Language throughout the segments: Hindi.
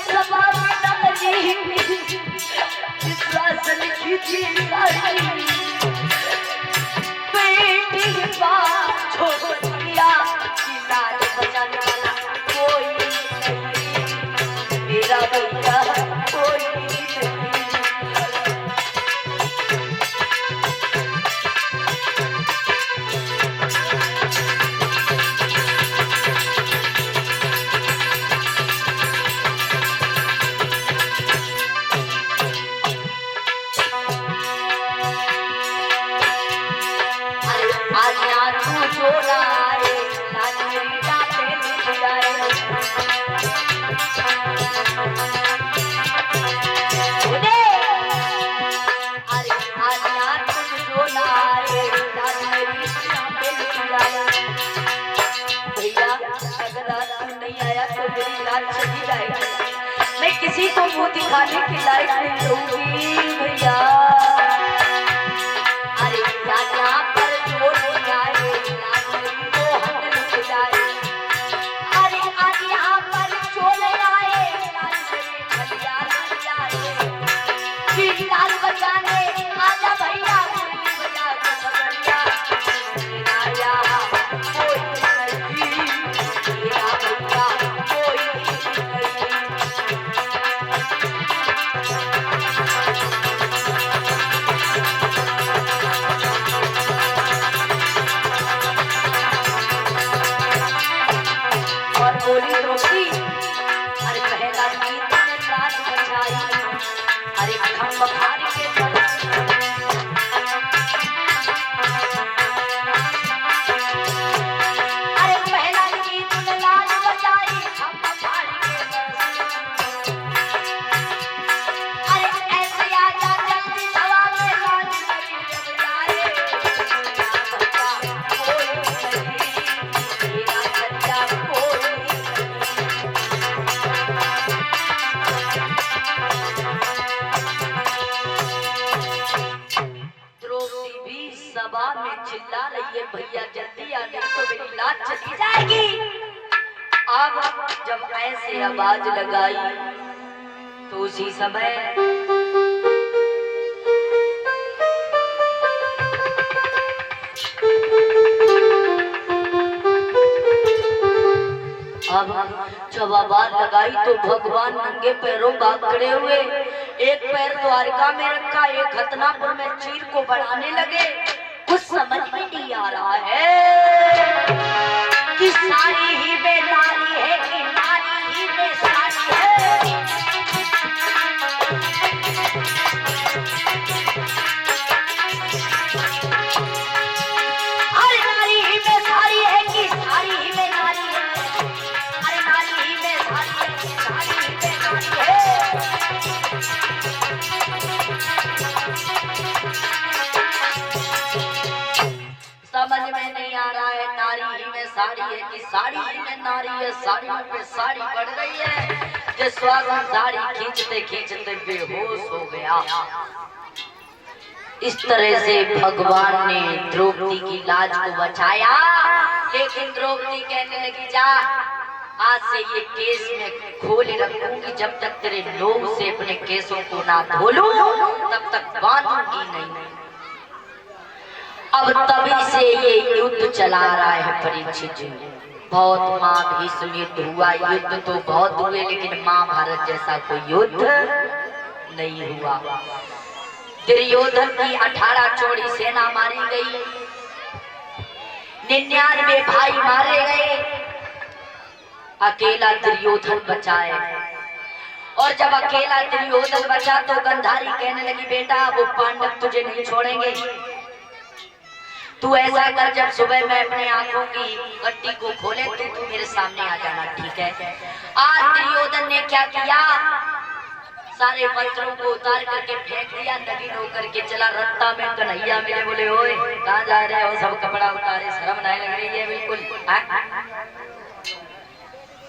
सभा में नमजी विश्वास लिखी थी बेटी बात छोड़ दिया कि लाज बचाने वाला कोई नहीं, मेरा भैया कोई नहीं। मैं किसी को मुंह दिखाने की लायक नहीं रहूंगी भैया। अरे यहाँ पर जो नहीं आए वो हमें लुट जाए। अरे आज यहाँ पर जो नहीं आए भैया लुट जाए। फिर लाल बचाने आजा भैया भैया भैया मेरा यहाँ कोई नहीं, मेरा भैया कोई नहीं। बोली द्रौपदी अरे पहला गीत ने प्राण बचाई, अरे खम बखारी के अरे पहला गीत ने लाज बचाई खम बखारी के अरे ऐसे आजा जल्दी सवा में लाज बचाए। सभा में चिल्ला रही है भैया जल्दी आ नहीं तो मेरी लाज चली जाएगी। अब जब ऐसे आवाज लगाई तो उसी समय अब जब आवाज लगाई तो भगवान नंगे पैरों भाग खड़े हुए। एक पैर द्वारका में रखा, एक हथनापुर में चीर को बढ़ाने लगे। कुछ समझ में नहीं आ रहा है कि सारी ही बेनारी है कि नारी ही बेसारी है। अरे नारी ही बेसारी है कि सारी ही बेनारी है। अरे नारी ही बेसारी है कि सारी ही बेनारी है। समझ में नहीं आ रहा है नारी ही में साड़ी है कि साड़ी ही में नारी है। साड़ी पे साड़ी बढ़ गई है। जिस स्वागत साड़ी खींचते खींचते बेहोश हो गया। इस तरह से भगवान ने द्रौपदी की लाज को बचाया। लेकिन द्रौपदी कहने लगी जा आज से ये केस में खोले रखूंगी, जब तक तेरे लोग से अपने केसों को ना धो लूं तब तक बांधूंगी नहीं। अब तभी से ये युद्ध चला रहा है परीक्षित जी। बहुत महाभीष्म युद्ध हुआ, युद्ध तो बहुत हुए लेकिन महाभारत जैसा कोई युद्ध नहीं हुआ। दुर्योधन की 18 चौड़ी सेना मारी गई, 99 भाई मारे गए, अकेला दुर्योधन बचा है। और जब अकेला दुर्योधन बचा तो गंधारी कहने लगी बेटा वो पांडव तुझे नहीं छोड़ेंगे, तू ऐसा कर जब सुबह मैं अपने आंखों की गट्टी को खोले तो तू मेरे सामने आ जाना, ठीक है। आज दुर्योधन ने क्या किया, सारे वस्त्रों को उतार करके फेंक दिया, नवीन होकर के चला। रत्ता में कन्हैया मिले, बोले ओए कहाँ जा रहे हो, सब कपड़ा उतारे, शर्म नहीं लग रही है बिल्कुल।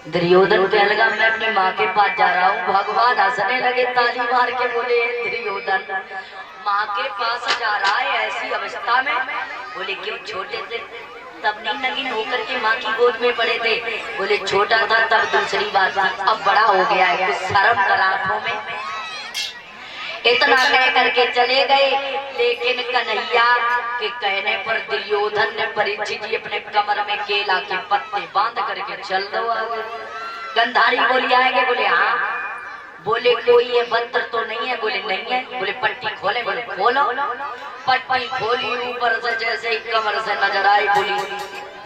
दुर्योधन कहने लगा मैं अपनी माँ के पास जा रहा हूँ। भगवान हंसने लगे, ताली मार के बोले दुर्योधन माँ के पास जा रहा है ऐसी अवस्था में, बोले क्यों छोटे थे तब नहीं नगीन होकर के माँ की गोद में पड़े थे? बोले छोटा था तब दूसरी बात, अब बड़ा हो गया है, कुछ शर्म कर आंखों में। इतना कह करके चले गए, लेकिन कन्हैया के कहने पर दुर्योधन ने परीक्षित जी अपने कमर में केला के पत्ते बांध करके चल दो आगे। गंधारी बोली आएंगे? बोले हाँ। बोले कोई ये मंत्र तो नहीं है? बोले नहीं है। बोले पट्टी खोले? बोले खोलो। पट्टी खोली, ऊपर से जैसे ही कमर से नजर आई, बोली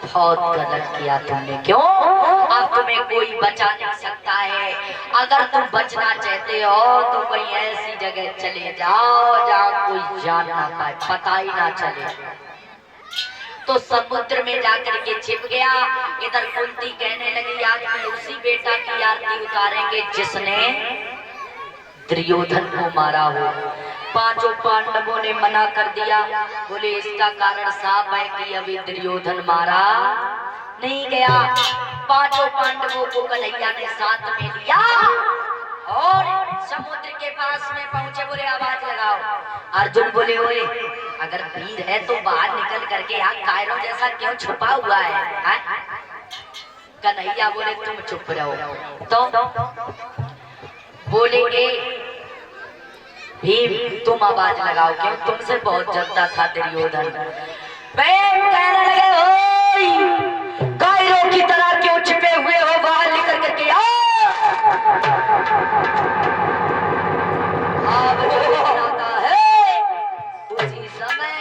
बहुत गलत किया तुमने। क्यों? अब तुम्हें कोई बचा नहीं सकता है। अगर तुम बचना चाहते हो तो कोई ऐसी जगह चले जाओ जहाँ कोई जान ना पाए, पता ही ना चले। तो समुद्र में जाकर के छिप गया। इधर कुंती कहने लगी आज मैं उसी बेटा की आरती उतारेंगे जिसने दुर्योधन को मारा हो। पांचों पांडवों ने मना कर दिया। बोले इसका कारण साफ है कि अभी दुर्योधन मारा नहीं गया। पांचों पांडवों को कन्हैया ने साथ में लिया और समुद्र के पास में पहुंचे। बोले आवाज लगाओ। अर्जुन बोले ओए अगर वीर है तो बाहर निकल करके यहाँ कायरों जैसा क्यों छुपा हुआ है? कन्हैया बोले तुम चुप रहो। तो बोलेंगे भीम तुम आवाज लगाओ, क्यों? तुमसे बहुत जलता था दुर्योधन। कहने लगे कायरों की तरह क्यों छिपे हुए हो, बाहर निकल करके आओ। उसी समय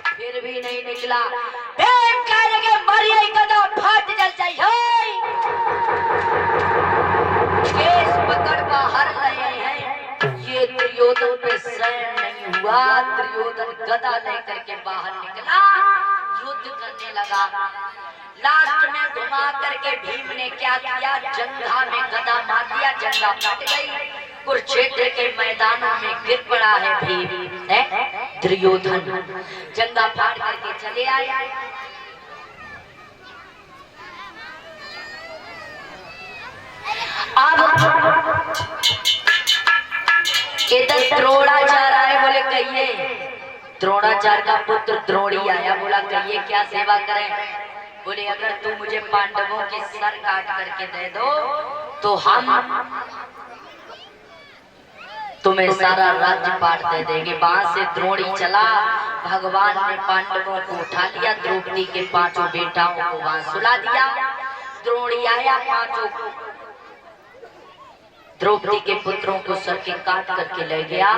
फिर भी नहीं निकला। कहने लगे मरिए गदा फाट जल जाइए। केस पकड़ बाहर रहे हैं, ये दुर्योधन पे सहन नहीं हुआ। दुर्योधन गदा लेकर के बाहर निकला, युद्ध करने लगा। लास्ट में घुमा करके भीम ने क्या किया, जंघा में गदा मार दिया, जंघा फट गई। कुरुक्षेत्र के मैदानों में गिर पड़ा है भीम है दुर्योधन। जंघा फाड़ करके चले आए। अब इधर द्रोणाचार्य आए। बोले कहिए। द्रोणाचार्य का पुत्र द्रोणी आया। बोला कहिए क्या सेवा करें? बोले अगर तू मुझे पांडवों के सर काट करके दे दो तो हम तुम्हें सारा राज्य पाट दे देंगे। वहां से द्रोणी चला। भगवान ने पांडवों को उठा लिया, द्रौपदी के पांचों बेटाओं को वहां सुला दिया। द्रोणी आया, पांचों द्रौपदी के पुत्रों को सर के काट करके ले गया।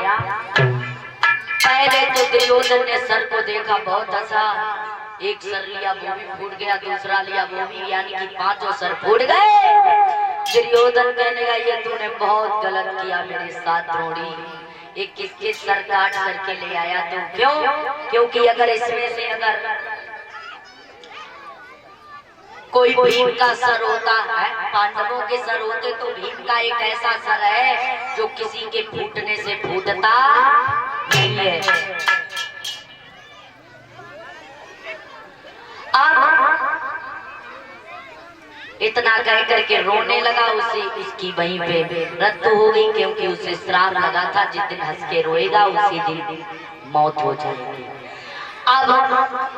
पहले तो दुर्योधन ने सर को देखा, बहुत हंसा। एक सर लिया वो भी फूट गया, दूसरा लिया वो भी, यानी कि पांचों सर फूट गए। दुर्योधन कहने लगा ये तूने बहुत गलत किया मेरे साथ द्रोणी। एक किसके सर काट करके ले आया तू? क्यों? क्योंकि अगर इसमें से अगर कोई भीम का सर होता है, पांडवों के सर होते तो भीम का एक ऐसा सर है जो किसी के फूटने से फूटता नहीं है। इतना कह करके रोने लगा। उसकी वहीं पे रद्द हो गई, क्योंकि उसे श्राप लगा था जिस दिन हंस के रोएगा उसी दिन मौत हो जाएगी। अब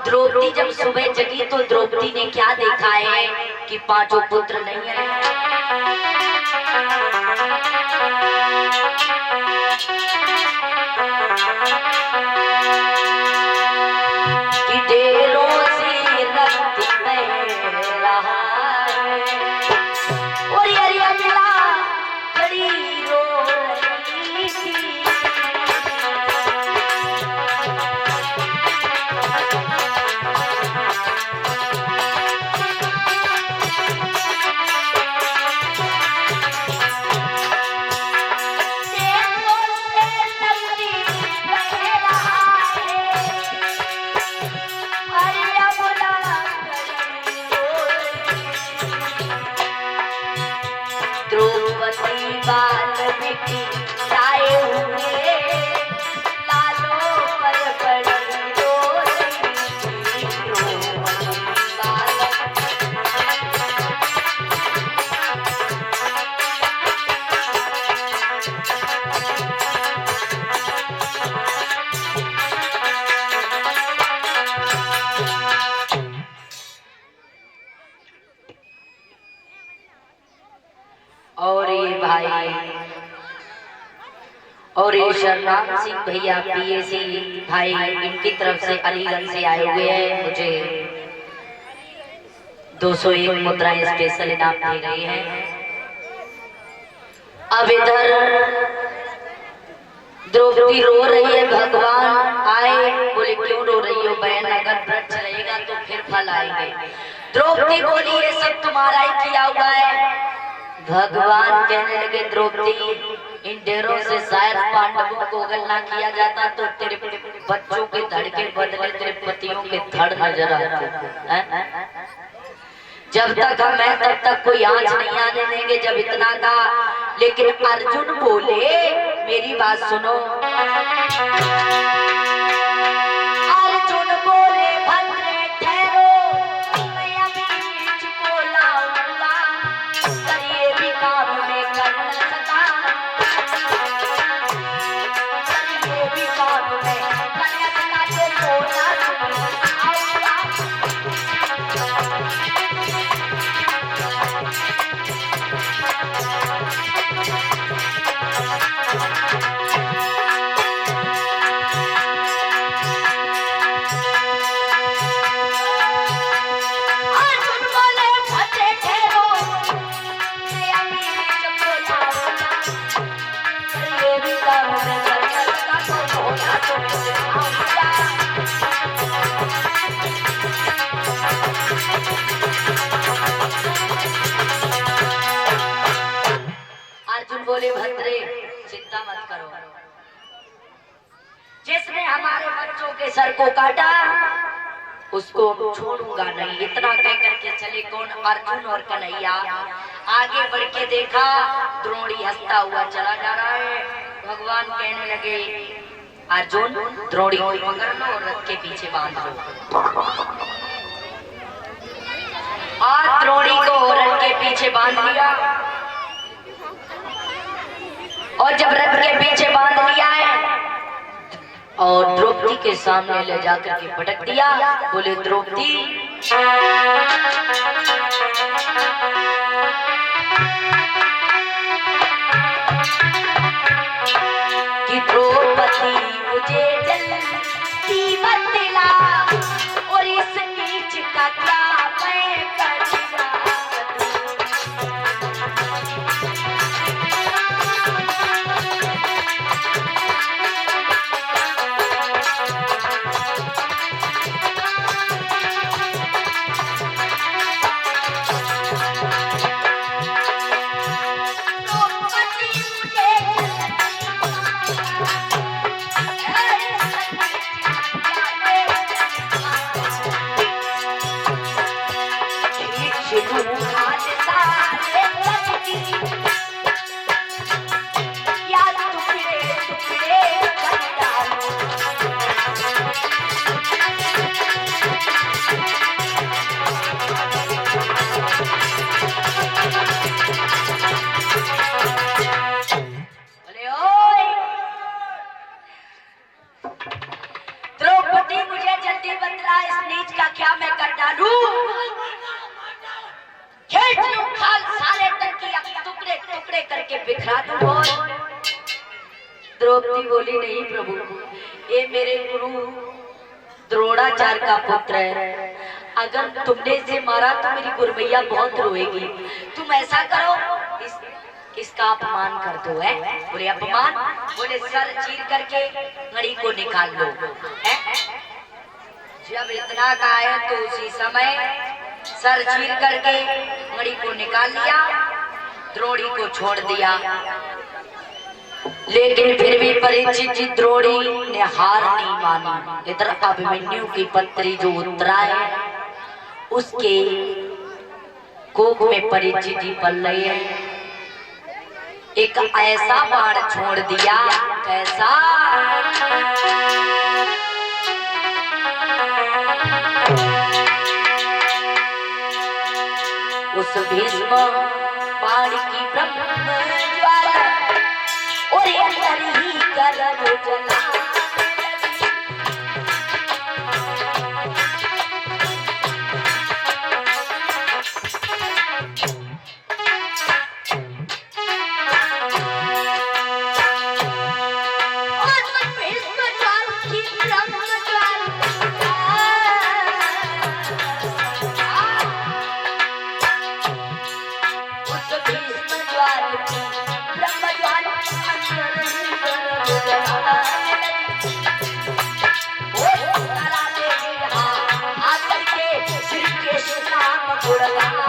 द्रौपदी जब सुबह जगी तो द्रौपदी ने क्या देखा है कि पांचों पुत्र नहीं है। कि देरों से रक्त बह रहा है और ये अमला बड़ी रो रही थी। और ये भाई और ये शरनाम सिंह भैया पीएसी भाई, इनकी तरफ से अलीगंज से आए हुए हैं, मुझे 201 मुद्राएं स्पेशल इनाम दे रही हैं। अब इधर द्रौपदी रो रही है, भगवान आए। बोले क्यों रो रही हो बहन, अगर व्रत रहेगा तो फिर फल आएंगे। द्रौपदी बोली ये सब तुम्हारा ही किया हुआ है। भगवान कहने लगे द्रौपदी, इन ढेरों से शायद पांडवों को अगर ना किया जाता तो तेरे बच्चों के धड़ के बदले तेरे पतियों के धड़ नजर आते। जब तक हम हैं तब तक कोई आंच नहीं आने देंगे। जब इतना था, लेकिन अर्जुन बोले मेरी बात सुनो। अर्जुन बोले भद्रे ठहरो, मैं अभी बीच को लाऊंगा, ये भी काम में कर न सका, ये भी काम में कर न सका तो बोला बोले भद्रे चिंता मत करो, जिसने हमारे बच्चों के सर को काटा उसको छोड़ूंगा नहीं। इतना कह करके चले कौन, अर्जुन और कन्हैया। आगे बढ़ के देखा द्रोणी हंसता हुआ चला जा रहा है। भगवान कहने लगे अर्जुन द्रोणी को पकड़ लो और रथ के पीछे बांध लो। आज द्रोणी को रथ के पीछे बांध लिया, और जब रथ के पीछे बांध लिया है और द्रौपदी के सामने ले जाकर के पटक दिया। बोले द्रौपदी कि द्रौपदी मुझे जल्दी बतला, और इस नीच का क्या मैं करूंगा। द्रौपदी बोली नहीं प्रभु, ये मेरे गुरु द्रोणाचार्य का पुत्र है, अगर तुमने इसे मारा तो मेरी गुरमैया बहुत रोएगी। तुम ऐसा करो इसका अपमान कर दो। है बोले अपमान, बोले सर चीर करके घड़ी को निकाल लो। है जब इतना का है तो उसी समय सर चीर करके घड़ी को निकाल लिया, द्रोणी को छोड़ दिया। लेकिन फिर भी परीक्षित जी द्रोणी ने हार नहीं मानी। इधर अभिमन्यु की पत्री जो उतरा है उसके कोख में परीक्षित जी पल रहे हैं। एक ऐसा बाण छोड़ दिया, कैसा उस भीष्म बाण की ब्रह्म ज्वाला और अंदर ही करब जला। गुणगान